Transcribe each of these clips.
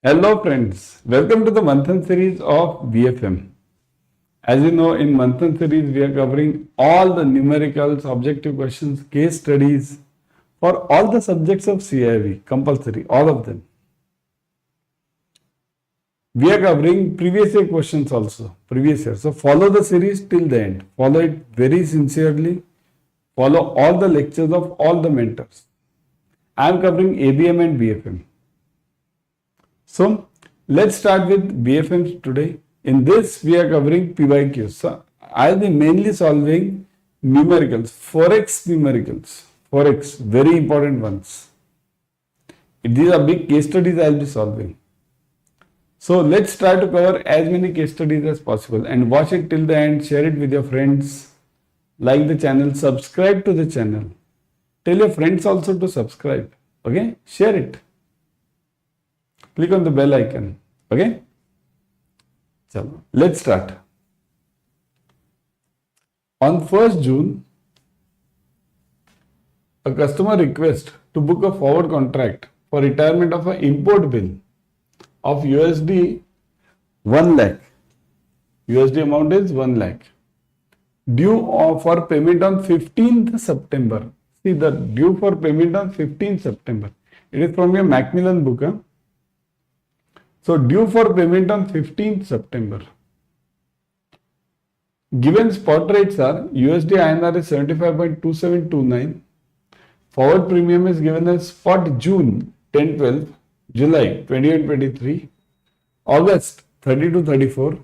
Hello friends, welcome to the Manthan series of BFM. As you know, in Manthan series we are covering all the numericals, objective questions, case studies for all the subjects of CIV, compulsory, all of them. We are covering previous year questions also, previous year. So follow the series till the end. Follow it very sincerely. Follow all the lectures of all the mentors. I am covering ABM and BFM. So let's start with BFM today. In this we are covering PYQs. So I will be mainly solving numericals, forex numericals. Forex, very important ones. These are big case studies I will be solving. So let's try to cover as many case studies as possible and watch it till the end, share it with your friends, like the channel, subscribe to the channel. Tell your friends also to subscribe. Okay, share it. Click on the bell icon. Okay. So let's start. On 1st June, a customer requests to book a forward contract for retirement of an import bill of USD 1 lakh. USD amount is 1 lakh. Due for payment on 15th September. See, the due for payment on 15th September. It is from your Macmillan book. Huh? So due for payment on 15th September. Given spot rates are USD INR is 75.2729. Forward premium is given as spot June 10-12, July 21-23, August 30-34,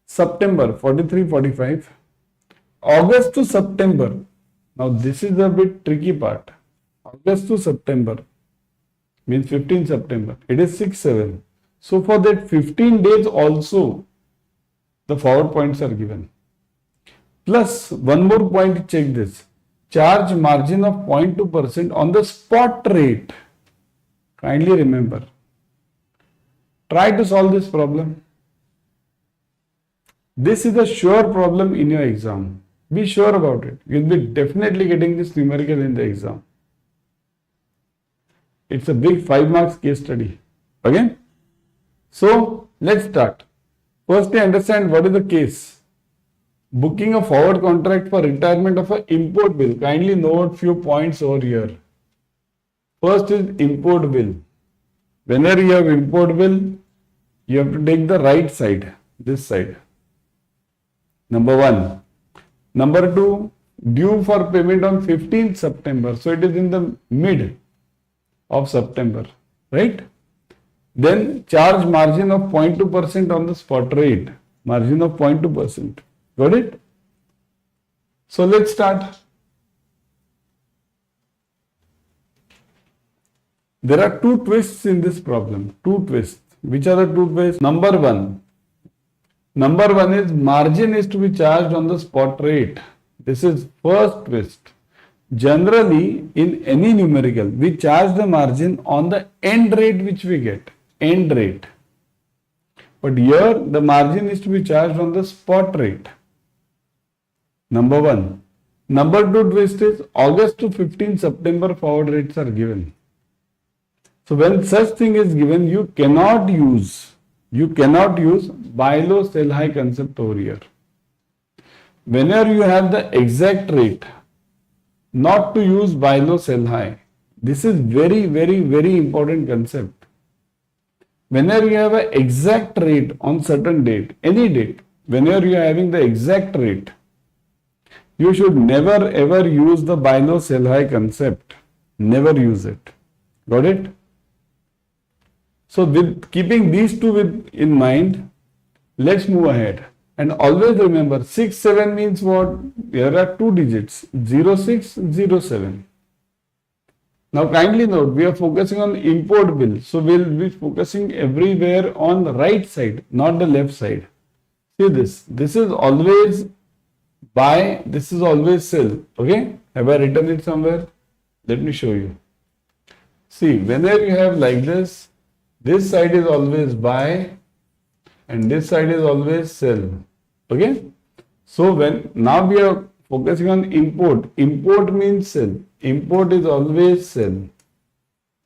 September 43-45, August to September. Now this is a bit tricky part. August to September means 15 September. It is 6-7. So for that 15 days also the forward points are given. Plus one more point, check this. Charge margin of 0.2% on the spot rate. Kindly remember. Try to solve this problem. This is a sure problem in your exam. Be sure about it. You will be definitely getting this numerical in the exam. It's a big 5 marks case study. Okay? So let's start. Firstly, understand what is the case. Booking a forward contract for retirement of an import bill. Kindly note few points over here. First is import bill. Whenever you have import bill, you have to take the right side, this side. Number 1. Number 2, due for payment on 15th September. So it is in the mid of September, right? Then charge margin of 0.2% on the spot rate. Margin of 0.2%. Got it? So let's start. There are two twists in this problem. Two twists. Which are the two twists? Number 1. Number 1 is margin is to be charged on the spot rate. This is first twist. Generally, in any numerical, we charge the margin on the end rate which we get. End rate. But here the margin is to be charged on the spot rate. Number 1. Number 2 twist is August to 15 September forward rates are given. So when such thing is given, you cannot use buy low sell high concept over here. Whenever you have the exact rate, not to use buy low sell high. This is very important concept. Whenever you have an exact rate on certain date, any date, whenever you are having the exact rate, you should never ever use the buy low sell high concept. Never use it. Got it? So with keeping these two in mind, let's move ahead. And always remember 6-7 means what? There are two digits 0607. Now kindly note, we are focusing on import bill. So we will be focusing everywhere on the right side, not the left side. See this. This is always buy, this is always sell. Okay? Have I written it somewhere? Let me show you. See, whenever you have like this side is always buy and this side is always sell. Okay? So now we are focusing on import. Import means sell. Import is always sell.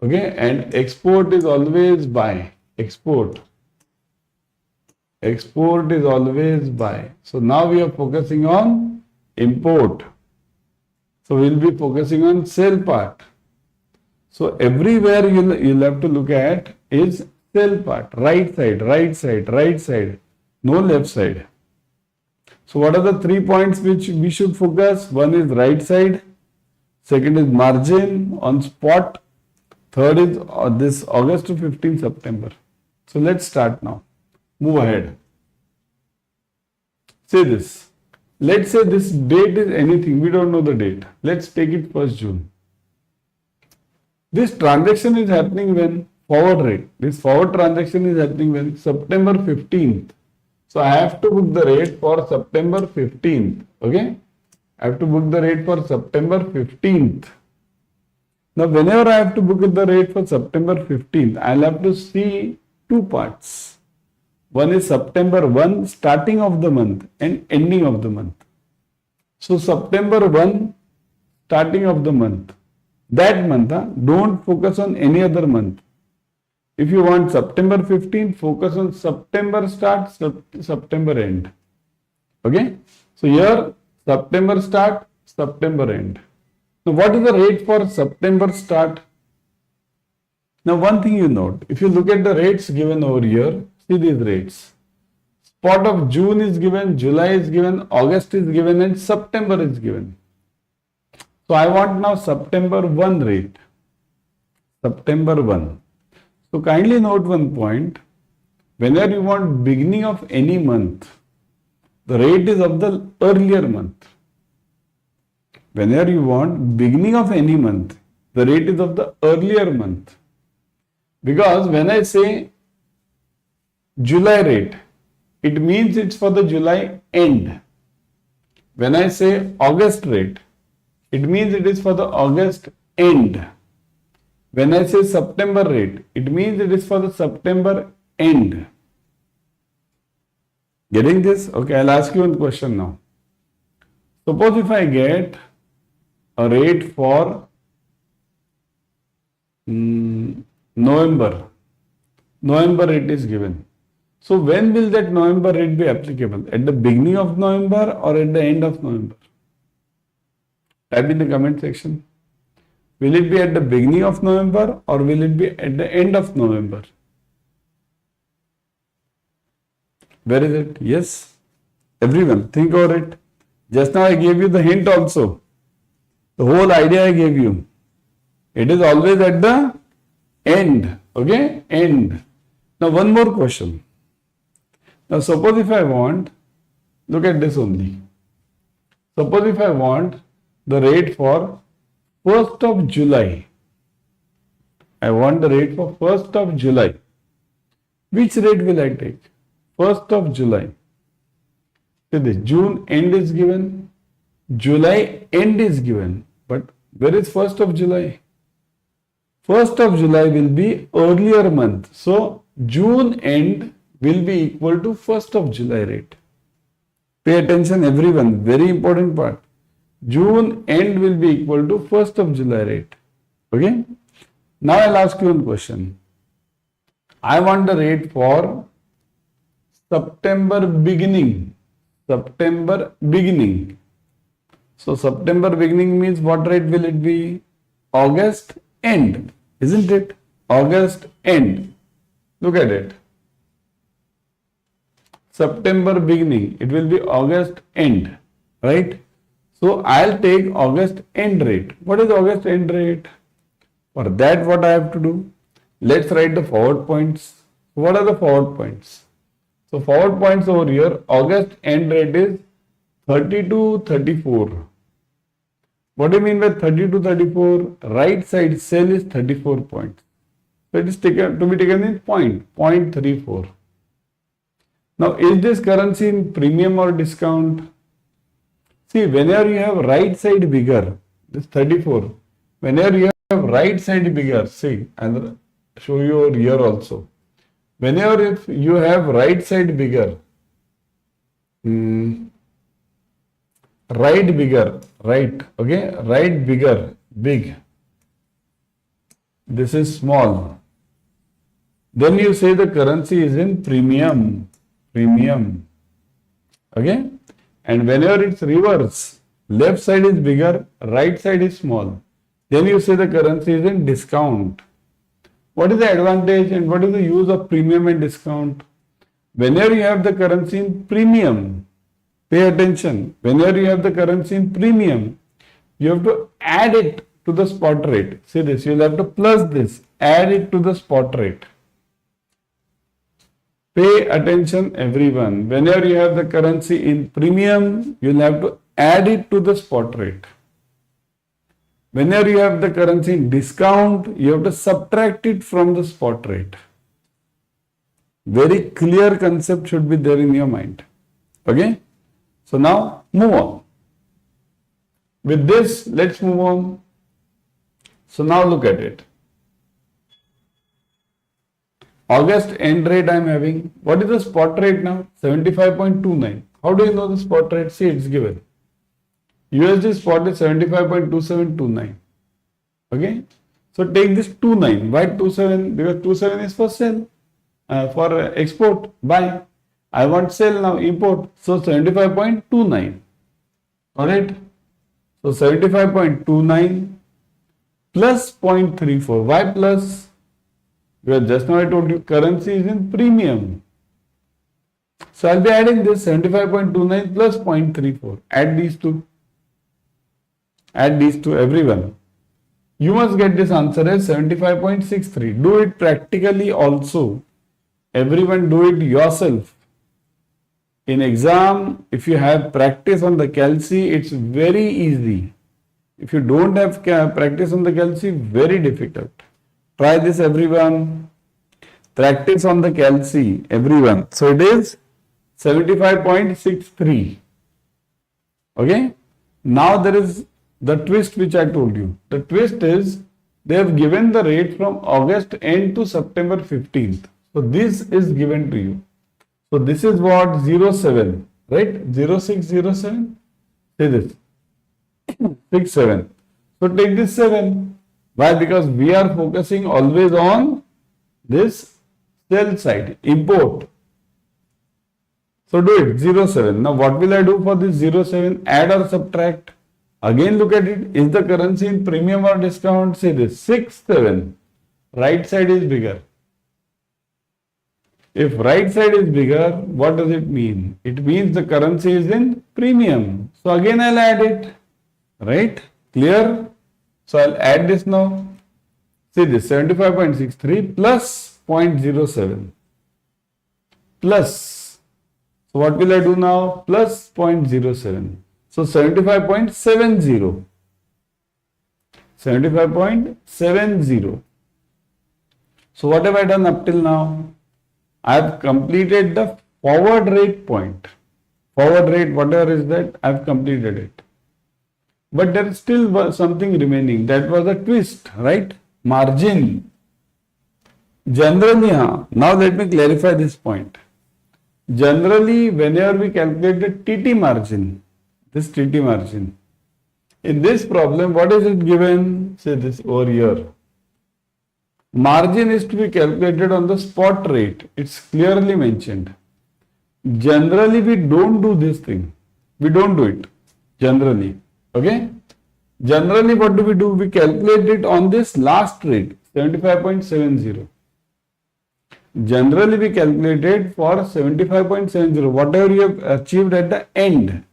Okay, and export is always buy. export. Export is always buy. So now we are focusing on import. So we'll be focusing on sell part. So everywhere you'll have to look at is sell part. Right side, right side, right side. No left side. So what are the 3 points which we should focus? One is right side. Second is margin on spot. Third is this August to 15 September. So let's start now. Move ahead. Say this. Let's say this date is anything. We don't know the date. Let's take it 1st June. This transaction is happening when? Forward rate. This forward transaction is happening when? September 15th. So I have to book the rate for September 15th. Okay? I have to book the rate for September 15th. Now, whenever I have to book the rate for September 15th, I'll have to see two parts. One is September 1, starting of the month and ending of the month. So, September 1, starting of the month. That month, don't focus on any other month. If you want September 15, focus on September start, September end. Okay? So, here, September start, September end. So, what is the rate for September start? Now, one thing you note, if you look at the rates given over here, see these rates. Spot of June is given, July is given, August is given, and September is given. So, I want now September 1 rate. September 1. So, kindly note one point. Whenever you want beginning of any month, the rate is of the earlier month. Whenever you want beginning of any month, the rate is of the earlier month. Because when I say July rate, it means it's for the July end. When I say August rate, it means it is for the August end. When I say September rate, it means it is for the September end. Getting this? Okay, I'll ask you one question now. Suppose if I get a rate for November. November rate is given. So when will that November rate be applicable? At the beginning of November or at the end of November? Type in the comment section. Will it be at the beginning of November or will it be at the end of November? Where is it? Yes. Everyone, think over it. Just now I gave you the hint also. The whole idea I gave you. It is always at the end. Okay? End. Now one more question. Now suppose if I want, look at this only. Suppose if I want the rate for 1st of July. I want the rate for 1st of July. Which rate will I take? 1st of July. See this, June end is given, July end is given. But where is 1st of July? 1st of July will be earlier month. So, June end will be equal to 1st of July rate. Pay attention everyone, very important part. June end will be equal to 1st of July rate. Okay? Now I'll ask you one question. I want the rate for September beginning. September beginning. So September beginning means what rate will it be? August end. Isn't it? August end. Look at it. September beginning. It will be August end. Right? So I'll take August end rate. What is August end rate? For that what I have to do? Let's write the forward points. What are the forward points? So forward points over here, August end rate is 32.34. What do you mean by 32.34? Right side sell is 34 points. So it is taken to be taken in 0.34. Now is this currency in premium or discount? See, whenever you have right side bigger, this 34, whenever you have right side bigger, see, I'll show you over here also. Whenever if you have right side bigger, right bigger, right, okay, right bigger, big, this is small, Then you say the currency is in premium. Premium. Okay? And whenever it's reverse, left side is bigger, right side is small. Then you say the currency is in discount. What is the advantage and what is the use of premium and discount? Whenever you have the currency in premium, pay attention. Whenever you have the currency in premium, you have to add it to the spot rate. See this, you'll have to plus this, add it to the spot rate. Pay attention everyone. Whenever you have the currency in premium, you'll have to add it to the spot rate. Whenever you have the currency in discount, you have to subtract it from the spot rate. Very clear concept should be there in your mind. Okay? So now move on. With this, let's move on. So now look at it. August end rate I am having. What is the spot rate now? 75.29. How do you know the spot rate? See, it's given. USD spot is 75.2729. Okay. So take this 29. Why 27? Because 27 is for sale. For export. Buy. I want sell now. Import. So 75.29. Alright. So 75.29 plus 0.34. Why plus? Because just now I told you currency is in premium. So I'll be adding this 75.29 plus 0.34. Add these two. Add these two, everyone. You must get this answer as 75.63. Do it practically also. Everyone do it yourself. In exam, if you have practice on the calci, it's very easy. If you don't have practice on the calci, very difficult. Try this everyone. Practice on the calci, everyone. So it is 75.63. Okay. Now there is the twist which I told you. The twist is they have given the rate from August end to September 15th. So this is given to you. So this is what 07, right? 0607. Say this. 67. So take this 7. Why? Because we are focusing always on this sell side, import. So do it 07. Now what will I do for this 07? Add or subtract? Again look at it. Is the currency in premium or discount? Say this 67. Right side is bigger. If right side is bigger, what does it mean? It means the currency is in premium. So again I'll add it. Right? Clear? So I'll add this now. See this 75.63 plus 0.07 plus. So what will I do now? Plus 0.07. So 75.70. 75.70. So what have I done up till now? I have completed the forward rate point. Forward rate, whatever is that, I have completed it. But there is still something remaining. That was a twist, right? Margin. Generally, now let me clarify this point. Generally, whenever we calculate the TT margin, this TT margin, in this problem, what is it given? Say this over here. Margin is to be calculated on the spot rate. It's clearly mentioned. Generally, we don't do this thing. We don't do it. Generally. Okay? Generally, what do? We calculate it on this last rate, 75.70. Generally, we calculate it for 75.70. Whatever you have achieved at the end,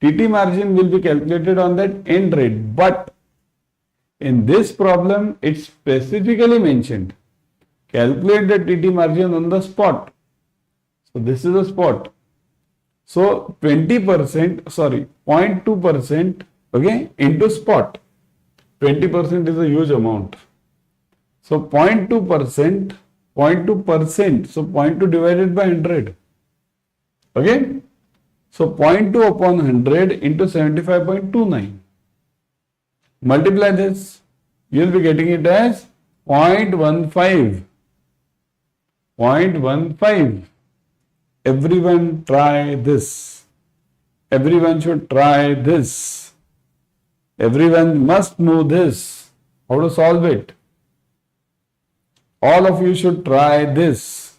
TT margin will be calculated on that end rate. But in this problem, it's specifically mentioned. Calculate the TT margin on the spot. So this is a spot. So 20%, sorry, 0.2%, okay, into spot. 20% is a huge amount. So 0.2%, 0.2%, so 0.2 divided by 100. Okay. So 0.2 upon 100 into 75.29. Multiply this, you will be getting it as 0.15. 0.15. Everyone try this. Everyone should try this. Everyone must know this. How to solve it. All of you should try this.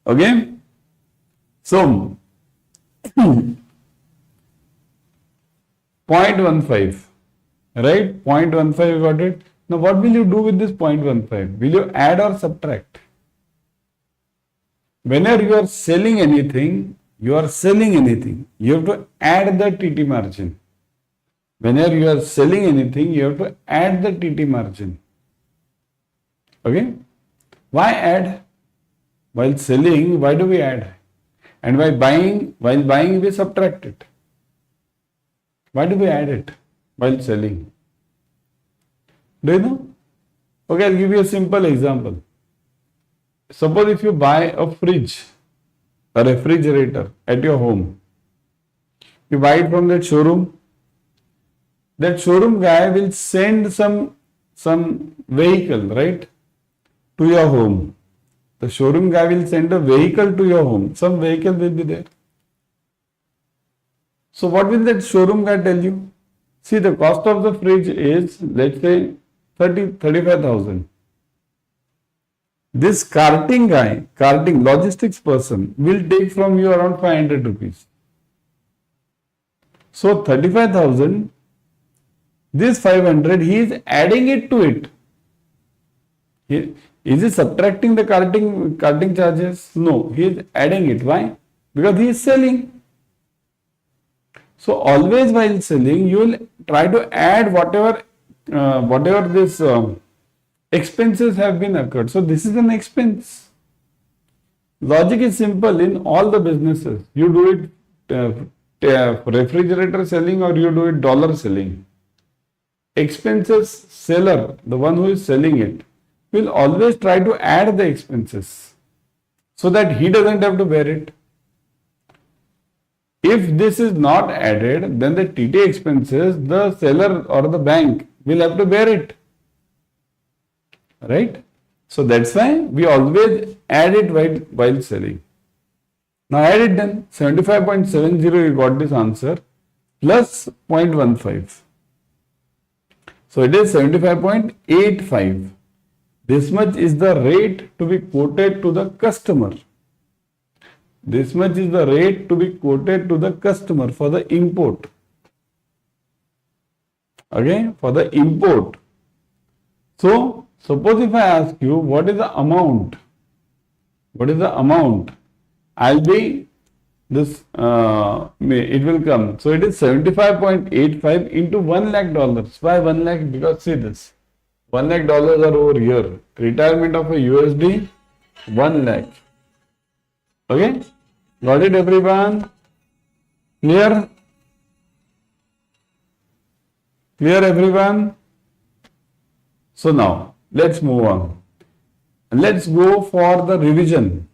Okay? So, 0.15, right? 0.15, got it? Now, what will you do with this 0.15? Will you add or subtract? Whenever you are selling anything, you have to add the TT margin. Whenever you are selling anything, you have to add the TT margin. Okay? Why add? While selling, why do we add? And while buying, we subtract it. Why do we add it while selling? Do you know? Okay, I'll give you a simple example. Suppose if you buy a fridge, a refrigerator at your home, you buy it from that showroom guy will send some vehicle, right, to your home. The showroom guy will send a vehicle to your home. Some vehicle will be there. So what will that showroom guy tell you? See, the cost of the fridge is, let's say, 35,000. This carting logistics person will take from you around 500 rupees. So 35,000, this 500, he is adding it to it. Is he subtracting the carting charges? No, he is adding it. Why? Because he is selling. So always while selling, you will try to add whatever this expenses have been occurred. So this is an expense. Logic is simple in all the businesses. You do it refrigerator selling or you do it dollar selling. Expenses seller, the one who is selling it, will always try to add the expenses so that he doesn't have to bear it. If this is not added, then the TT expenses, the seller or the bank will have to bear it. Right? So that's why we always add it while selling. Now add it then. 75.70, you got this answer, plus 0.15. So it is 75.85. This much is the rate to be quoted to the customer. This much is the rate to be quoted to the customer for the import. Okay, for the import. So, suppose if I ask you, what is the amount? What is the amount? I'll be this, it will come. So, it is 75.85 into $1 lakh. Why 1 lakh? Because see this, $1 lakh are over here. Retirement of a USD, 1 lakh. Okay? Got it, everyone? Clear? Clear, everyone? So now, let's move on. Let's go for the revision.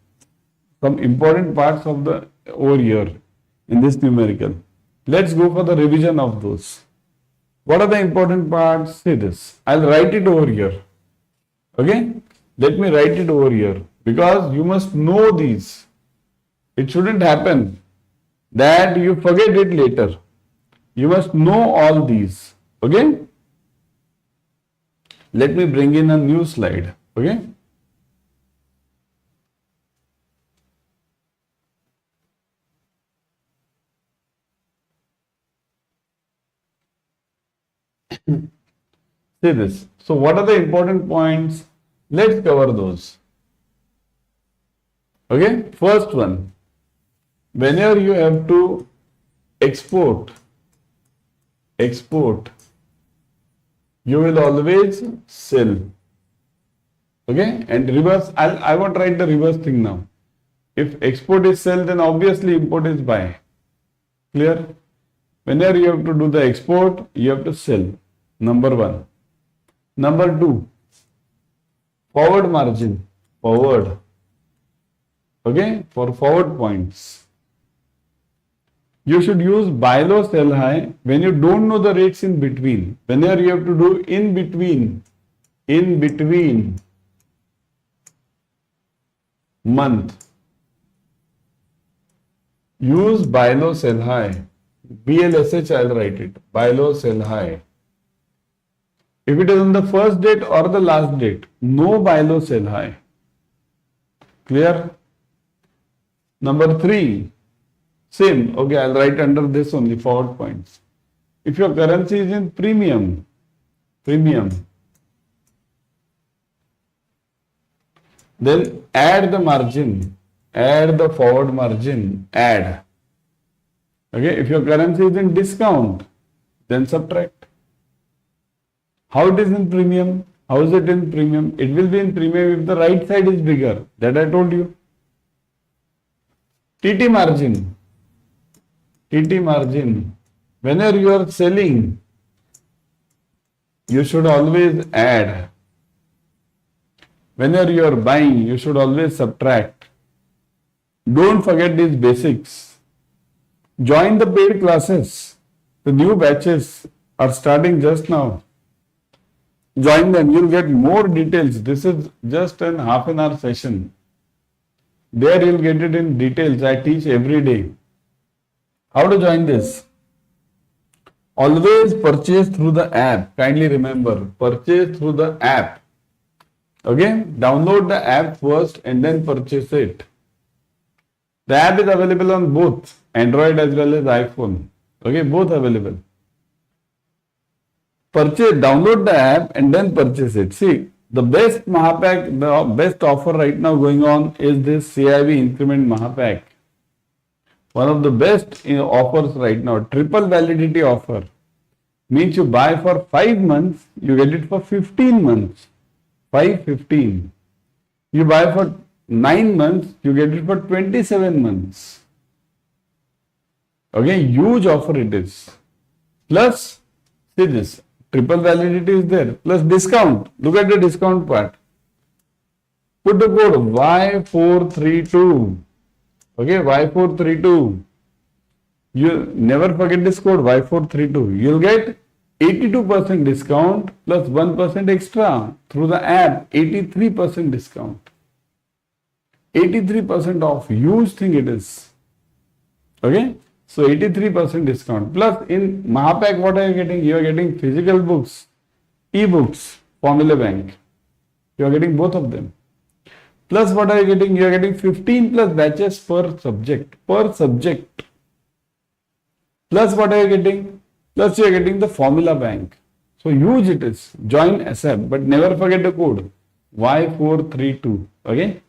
Some important parts of the over here in this numerical. Let's go for the revision of those. What are the important parts? See this. I'll write it over here. Okay? Let me write it over here because you must know these. It shouldn't happen that you forget it later. You must know all these. Okay? Let me bring in a new slide. Okay? See this. So what are the important points? Let's cover those. Okay? First one. Whenever you have to export, you will always sell. Okay? And reverse, I won't write the reverse thing now. If export is sell, then obviously import is buy. Clear? Whenever you have to do the export, you have to sell. Number one. Number two, forward margin. Forward. Okay? For forward points. You should use buy low, sell high when you don't know the rates in between. Whenever you have to do in between month, use buy low, sell high. BLSH, I'll write it. Buy low, sell high. If it is on the first date or the last date, no buy low, sell high. Clear? Number 3, same. Okay, I'll write under this only forward points. If your currency is in premium, then add the margin, add the forward margin, add. Okay, if your currency is in discount, then subtract. How it is in premium? How is it in premium? It will be in premium if the right side is bigger. That I told you. TT margin. Whenever you are selling, you should always add. Whenever you are buying, you should always subtract. Don't forget these basics. Join the paid classes. The new batches are starting just now. Join them. You'll get more details. This is just an half an hour session. There you'll get it in details. I teach every day. How to join this? Always purchase through the app. Kindly remember, purchase through the app. Okay? Download the app first and then purchase it. The app is available on both Android as well as iPhone. Okay? Both available. Download the app and then purchase it. See, the best Mahapack, the best offer right now going on is this CIB Increment Mahapack. One of the best offers right now, triple validity offer. Means you buy for 5 months, you get it for 15 months. 5-15. You buy for 9 months, you get it for 27 months. Okay, huge offer it is. Plus, see this, triple validity is there. Plus discount. Look at the discount part. Put the code Y432. Okay, Y432. You never forget this code Y432. You'll get 82% discount plus 1% extra through the app. 83% discount. 83% off. Huge thing it is. Okay. So 83% discount. Plus in Mahapack, what are you getting? You are getting physical books, e-books, Formula Bank. You are getting both of them. Plus what are you getting? You are getting 15 plus batches per subject. Plus what are you getting? Plus you are getting the Formula Bank. So huge it is. Join ASAP, but never forget the code Y432. Okay.